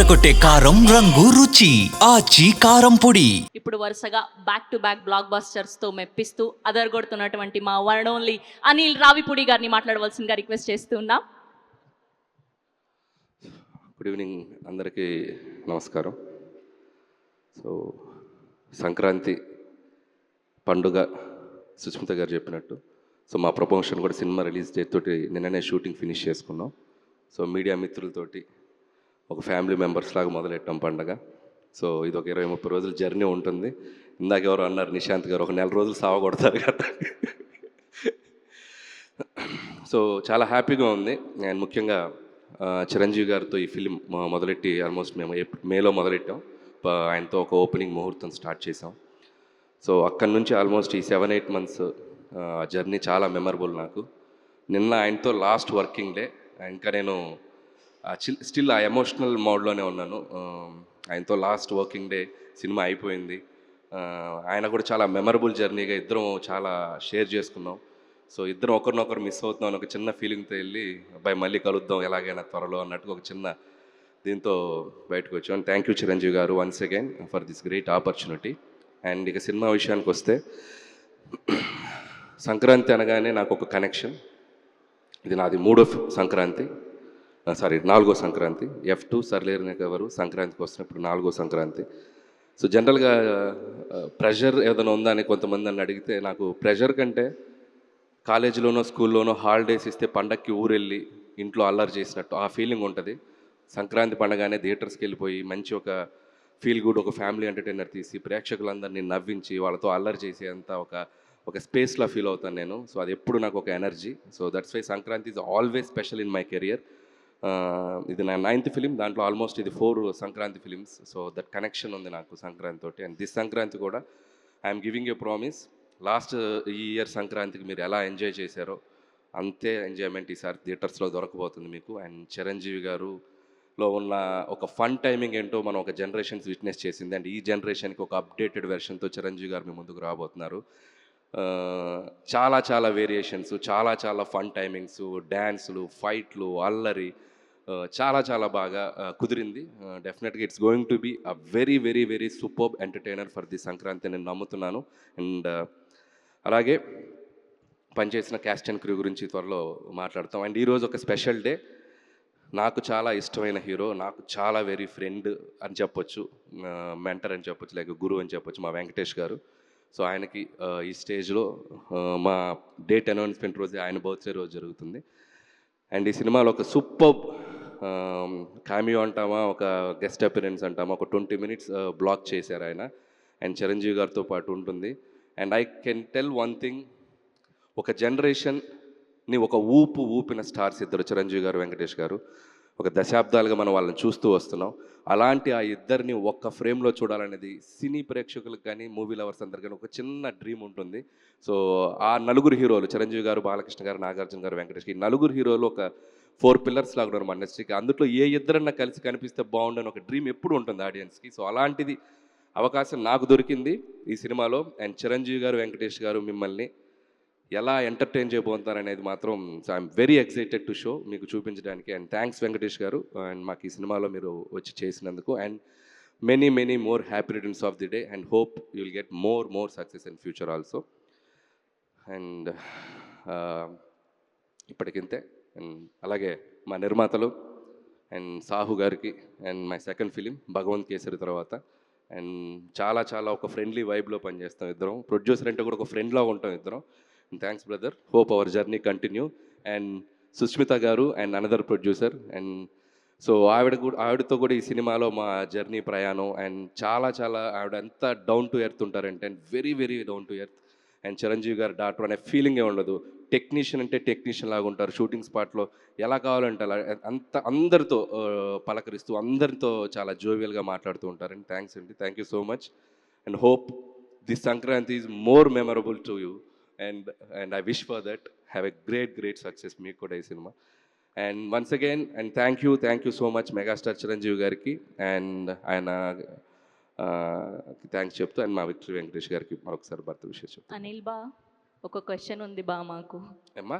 అదరగొట్టే కారం రంగు రుచి ఆచి కారం పొడి. ఇప్పుడు వరుసగా back to back black busters తో మెప్పిస్తూ అదరగొడుతున్నటువంటి మా వన్ ఓన్లీ అనిల్ రావిపూడి గారిని మాట్లాడవలసిందిగా రిక్వెస్ట్ చేస్తున్నాం. గుడ్ ఈవినింగ్ అందరికీ నమస్కారం. సో సంక్రాంతి పండుగ సుస్మిత గారు చెప్పినట్టు సో మా ప్రమోషన్ కూడా సినిమా రిలీజ్ డేట్ తోటి నిన్ననే షూటింగ్ ఫినిష్ చేసుకున్నాం. సో మీడియా మిత్రులతోటి ఒక ఫ్యామిలీ మెంబర్స్ లాగా మొదలెట్టాం పండగ. సో ఇది ఒక 20-30 రోజుల జర్నీ ఉంటుంది. ఇందాక ఎవరు అన్నారు నిశాంత్ గారు ఒక 4 రోజులు సావగొడతారు కదా. సో చాలా హ్యాపీగా ఉంది. అండ్ ముఖ్యంగా చిరంజీవి గారితో ఈ ఫిలిం మొదలెట్టి ఆల్మోస్ట్ మేము మేలో మొదలెట్టాం. ఆయనతో ఒక ఓపెనింగ్ ముహూర్తం స్టార్ట్ చేసాం. సో అక్కడి నుంచి ఆల్మోస్ట్ ఈ 7-8 మంత్స్ జర్నీ చాలా మెమరబుల్ నాకు. నిన్న ఆయనతో లాస్ట్ వర్కింగ్ డే. ఇంకా నేను స్టిల్ ఆ ఎమోషనల్ మోడ్లోనే ఉన్నాను. ఆయనతో లాస్ట్ వర్కింగ్ డే సినిమా అయిపోయింది. ఆయన కూడా చాలా మెమరబుల్ జర్నీగా ఇద్దరం చాలా షేర్ చేసుకున్నాం. సో ఇద్దరం ఒకరినొకరు మిస్ అవుతున్నాం అని ఒక చిన్న ఫీలింగ్తో వెళ్ళి అబ్బాయి మళ్ళీ కలుద్దాం ఎలాగైనా త్వరలో అన్నట్టుగా ఒక చిన్న దీంతో బయటకు వచ్చాం. థ్యాంక్ యూ చిరంజీవి గారు once again for this great opportunity. And ఇక సినిమా విషయానికి వస్తే సంక్రాంతి అనగానే నాకు ఒక కనెక్షన్. ఇది నాది 3వ సంక్రాంతి, 4వ సంక్రాంతి. F2 సర్లేరునే కవరు సంక్రాంతికి వస్తున్నప్పుడు 4వ సంక్రాంతి. సో జనరల్గా ప్రెషర్ ఏదైనా ఉందా అని కొంతమంది నన్ను అడిగితే నాకు ప్రెషర్ కంటే కాలేజీలోనో స్కూల్లోనో హాలిడేస్ ఇస్తే పండక్కి ఊరెళ్ళి ఇంట్లో అల్లరి చేసినట్టు ఆ ఫీలింగ్ ఉంటుంది. సంక్రాంతి పండగానే థియేటర్స్కి వెళ్ళిపోయి మంచి ఒక ఫీల్ గుడ్ ఒక ఫ్యామిలీ ఎంటర్టైనర్ తీసి ప్రేక్షకులందరినీ నవ్వించి వాళ్ళతో అల్లరి చేసేంత ఒక స్పేస్లో ఫీల్ అవుతాను నేను. సో అది ఎప్పుడు నాకు ఒక energy. So that's why Sankranti is always special in my career. ఇది నా 9th ఫిలిం. దాంట్లో ఆల్మోస్ట్ ఇది 4 Sankranti films. So that connection ఉంది నాకు సంక్రాంతి తోటి. అండ్ దిస్ సంక్రాంతి కూడా I'm giving you promise. Last ఈ ఇయర్ సంక్రాంతికి మీరు ఎలా ఎంజాయ్ చేశారో అంతే ఎంజాయ్మెంట్ ఈసారి థియేటర్స్లో దొరకబోతుంది మీకు. అండ్ చిరంజీవి గారులో ఉన్న ఒక ఫన్ టైమింగ్ ఏంటో మనం ఒక జనరేషన్స్ విట్నెస్ చేసింది. అండ్ ఈ జనరేషన్కి ఒక అప్డేటెడ్ వెర్షన్తో చిరంజీవి గారు మీ ముందుకు రాబోతున్నారు. చాలా చాలా వేరియేషన్స్, చాలా ఫన్ టైమింగ్స్, డ్యాన్సులు, ఫైట్లు, అల్లరి చాలా చాలా బాగా కుదిరింది. డెఫినెట్గా it's going to be a very very very superb entertainer for the Sankranti నేను నమ్ముతున్నాను. అండ్ అలాగే పనిచేసిన క్యాస్ట్ అండ్ క్రూ గురించి త్వరలో మాట్లాడతాం. అండ్ ఈరోజు ఒక స్పెషల్ డే. నాకు చాలా ఇష్టమైన హీరో, నాకు చాలా వెరీ ఫ్రెండ్ అని చెప్పొచ్చు, మెంటర్ అని చెప్పొచ్చు, లేక గురువు అని చెప్పొచ్చు, మా వెంకటేష్ గారు. సో ఆయనకి ఈ స్టేజ్లో మా డేట్ అనౌన్స్మెంట్ రోజే ఆయన బర్త్డే రోజు జరుగుతుంది. అండ్ ఈ సినిమాలో ఒక సూపర్బ్ కామియో అంటామా, ఒక గెస్ట్ అపిరెన్స్ అంటామా, ఒక 20 minutes బ్లాక్ చేశారు ఆయన. అండ్ చిరంజీవి గారితో పాటు ఉంటుంది. And I can tell one thing, ఒక జనరేషన్ని ఒక ఊపిన స్టార్స్ ఇద్దరు, చిరంజీవి గారు, వెంకటేష్ గారు. ఒక దశాబ్దాలుగా మనం వాళ్ళని చూస్తూ వస్తున్నాం. అలాంటి ఆ ఇద్దరిని ఒక్క ఫ్రేమ్లో చూడాలనేది సినీ ప్రేక్షకులకు కానీ మూవీ లవర్స్ అందరు కానీ ఒక చిన్న డ్రీమ్ ఉంటుంది. సో ఆ నలుగురు హీరోలు చిరంజీవి గారు, బాలకృష్ణ గారు, నాగార్జున గారు, వెంకటేష్, ఈ నలుగురు హీరోలు ఒక 4 pillars లాగా ఉన్నారు మన ఇండస్ట్రీకి. అందులో ఏ ఇద్దరన్నా కలిసి కనిపిస్తే బాగుండని ఒక డ్రీమ్ ఎప్పుడు ఉంటుంది ఆడియన్స్కి. సో అలాంటిది అవకాశం నాకు దొరికింది ఈ సినిమాలో. అండ్ చిరంజీవి గారు, వెంకటేష్ గారు మిమ్మల్ని ఎలా ఎంటర్టైన్ చేయబోతున్నారనేది మాత్రం I'm very excited to show మీకు చూపించడానికి. అండ్ థ్యాంక్స్ వెంకటేష్ గారు అండ్ మాకు ఈ సినిమాలో మీరు వచ్చి చేసినందుకు. And many more happy returns of the day and hope you will get more success in future also. And ఇప్పటికింతే. అండ్ అలాగే మా నిర్మాతలు అండ్ సాహు గారికి and my second film Bhagavanth Kesari తర్వాత. అండ్ చాలా ఒక ఫ్రెండ్లీ వైబ్లో పనిచేస్తాం ఇద్దరం. ప్రొడ్యూసర్ అంటే కూడా ఒక ఫ్రెండ్లా ఉంటాం ఇద్దరం. Thanks brother, hope our journey continue. And Susmitha గారు and another producer. And so ఆవిడతో కూడా ఈ సినిమాలో మా జర్నీ ప్రయాణం. అండ్ చాలా ఆవిడ ఎంత డౌన్ టు ఎర్త్ ఉంటారంటే, and very down to earth. And Chiranjeevi గారు డాక్టర్ అనే ఫీలింగే ఉండదు. టెక్నీషియన్ అంటే టెక్నీషియన్ లాగా ఉంటారు. షూటింగ్ స్పాట్లో ఎలా కావాలంటే అలా అందరితో పలకరిస్తూ అందరితో చాలా జోవియల్గా మాట్లాడుతూ ఉంటారు. అండ్ థ్యాంక్స్ అండి, thank you so much. And hope this Sankranti is more memorable to you. And I wish for that. Have a great success మీకు కూడా ఈ cinema. And once again and thank you so much megastar Chiranjeevi గారికి and ఆయన thanks చెప్తూ and మా victory Venkatesh గారికి మరొకసారి భర్త విషయం చెప్తాను. అనిల్ బా, ఒక క్వశ్చన్ ఉంది బా మాకు. ఏమ్మా?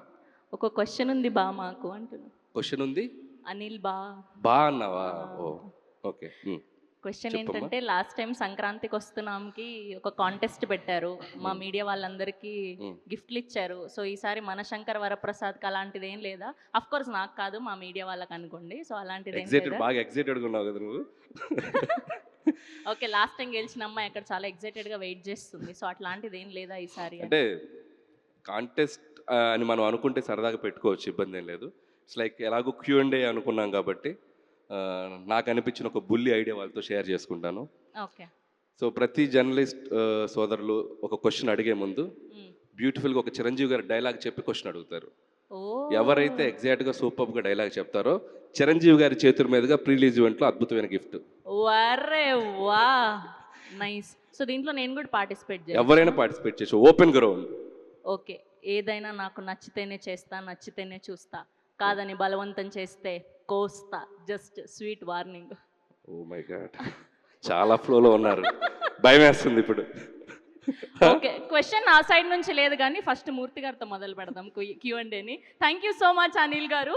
ఒక క్వశ్చన్ ఉంది బా మాకు అంటున్నా. క్వశ్చన్ ఉంది అనిల్ బా. బా అన్నావా? ఓ ఓకే. క్వశ్చన్ చెప్పమ్మా. ఏంటంటే లాస్ట్ టైం సంక్రాంతికి వస్తున్నాంకి ఒక కాంటెస్ట్ పెట్టారు, మా మీడియా వాళ్ళందరికీ గిఫ్ట్లు ఇచ్చారు. సో ఈసారి మన శంకర్ వరప్రసాద్కి అలాంటిది ఏం లేదా? అఫ్ కోర్స్ నాకు కాదు, మా మీడియా వాళ్ళకి అనుకోండి. సో అలాంటిది ఏం ఎగ్జైటెడ్, లేదా? బాగా ఎగ్జైటెడ్గా ఉన్నావు కదా నువ్వు. ఓకే, లాస్ట్ టైం గెలిచిన అమ్మాయి అక్కడ చాలా ఎగ్జైటెడ్గా వెయిట్ చేస్తుంది. సో అట్లాంటిది ఏం లేదా ఈసారి అని? అంటే కాంటెస్ట్ అని మనం అనుకుంటే సరదాగా పెట్టుకోవచ్చు, ఇబ్బంది ఏం లేదు. ఇట్స్ లైక్ ఎలాగో Q&A అనుకున్నాం కాబట్టి నాకు అనిపించిన ఒక బుల్లి ఐడియా వాళ్ళతో షేర్ చేసుకుంటాను. ఓకే. సో ప్రతి జర్నలిస్ట్ సోదరులు ఒక క్వశ్చన్ అడిగే ముందు బ్యూటిఫుల్గా ఒక చిరంజీవి గారి డైలాగ్ చెప్పి క్వశ్చన్ అడుగుతారు. ఓ, ఎవరైతే ఎగ్జాక్ట్గా సూపర్గా డైలాగ్ చెప్తారో చిరంజీవి గారి చేతుల మీదుగా ప్రీ రిలీజ్ ఈవెంట్లో అద్భుతమైన గిఫ్ట్. వరే వా, నైస్. సో దీంట్లో నేను కూడా పార్టిసిపేట్ చేయాలి? ఎవరైనా పార్టిసిపేట్ చేసి ఓపెన్ గ్రౌండ్. ఓకే, ఏదైనా నాకు నచ్చితేనే చేస్తా, నచ్చితేనే చూస్తా, కాదని బలవంతం చేస్తే కోస్తా. Just sweet warning. Oh my god, చాలా ఫ్లోలో ఉన్నారు, భయం వేస్తుంది ఇప్పుడు. ఓకే, క్వశ్చన్ ఆ సైడ్ నుంచి లేదు కానీ ఫస్ట్ మూర్తి గారితో మొదలు పెడదాం Q&Aని. Thank you so much Anil గారు.